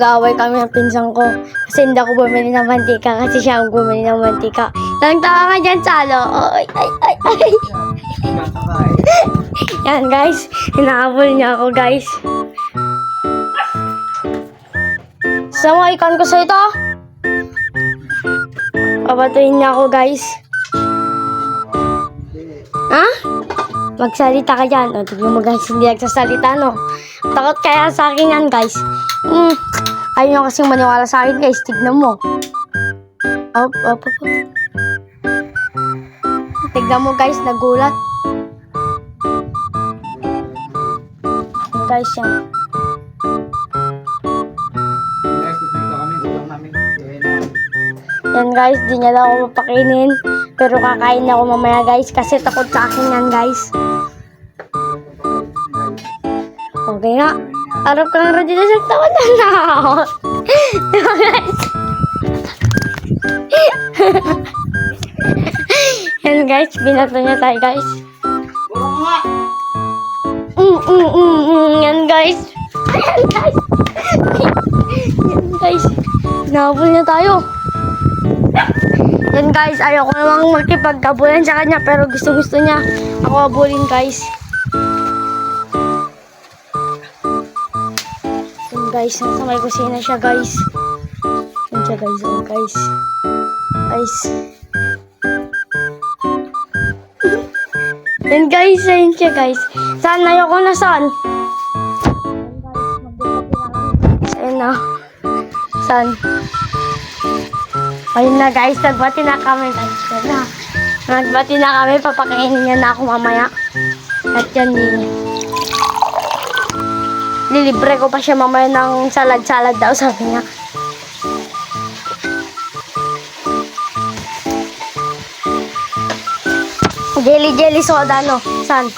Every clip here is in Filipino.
Nag-aaway kami ng pinsan ko. Kasi hindi ako bumili ng mantika. Kasi siya ang bumili ng mantika. Tawa ka dyan, Salo. Ay, ay, ay, ay. Yan, guys. Hinahabol niya ako, guys. Sa mga ikan ko sa ito. Papatuin niya ako, guys. Ha? Magsalita ka dyan. O, tignan mo, guys. Hindi nagsasalita, no? Takot kaya sa akin yan, guys. Ayaw nyo kasing maniwala sa akin, guys. Tignan mo. Op. Tignan mo, guys. Nagulat. Guys, yan. Yan, guys. Di niya lang ako mapakainin. Pero kakain ako mamaya, guys. Kasi takot sa akin yan, guys. Okay nga. Harap ka nga dito sa tawa na ako. Diba, guys? Yan, guys. Binato niya tayo, guys. Yan, guys. Yan, guys. Yan, guys. Nahabol niya tayo. Yan, guys. Ayoko namang makipagkabulan sa kanya. Pero gusto niya ako abulin, guys. Yan, guys. Nasa may kusina siya, guys. Yan siya, guys. Oh, guys. Guys. Yan, guys. Yan siya, guys. Saan? Ayoko na saan? Ayan na. Saan? Ayun na, guys. Nagbati na kami, guys. Nagbati na kami. Papakainin niya na ako mamaya. At yan din. Lilibre ko pa siya mamaya ng salad-salad daw, sabi niya. Jelly soda, no? San?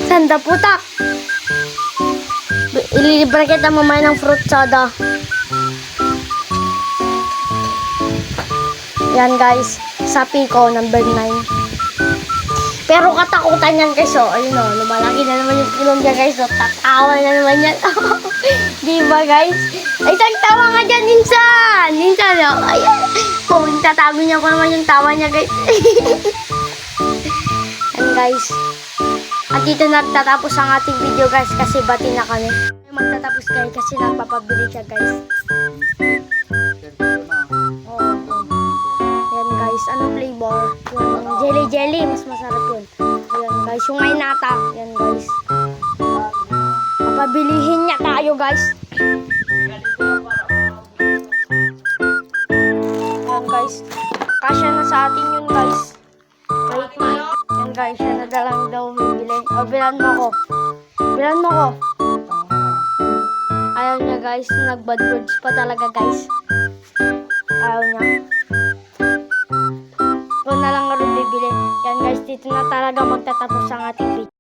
Sanda putak. Ililibre kita mamaya ng fruit soda. Yan, guys. Sa Pico, number 9. Pero katakutan yan, guys. Oh, ayun, oh. Lumalaki na naman yung pulong niya, guys. Oh, tatawa na naman yan. Diba, guys? Ay, tawa nga dyan, Ninsan, oh. Ayan. Oh, tatago niya ko naman yung tawa niya, guys. Yan, guys. At dito nagtatapos ang ating video, guys. Kasi bati na kami. Magtatapos, guys. Kasi nagpapabili siya, guys. Anong flavor? Yung jelly. Mas masarap yun. Ayan, guys. Yung may nata. Ayan, guys. Papabilihin niya tayo, guys. Ayan, guys. Kasya na sa atin yun, guys. Wait. Ayan, guys. Siya na dalang daw bibili. O, bilan mo ko. Ayaw niya, guys. Nag-bad words pa talaga, guys. Ayaw niya. Ako na lang rin bibili. Yan, guys, dito na talaga magtatapos ang ating video.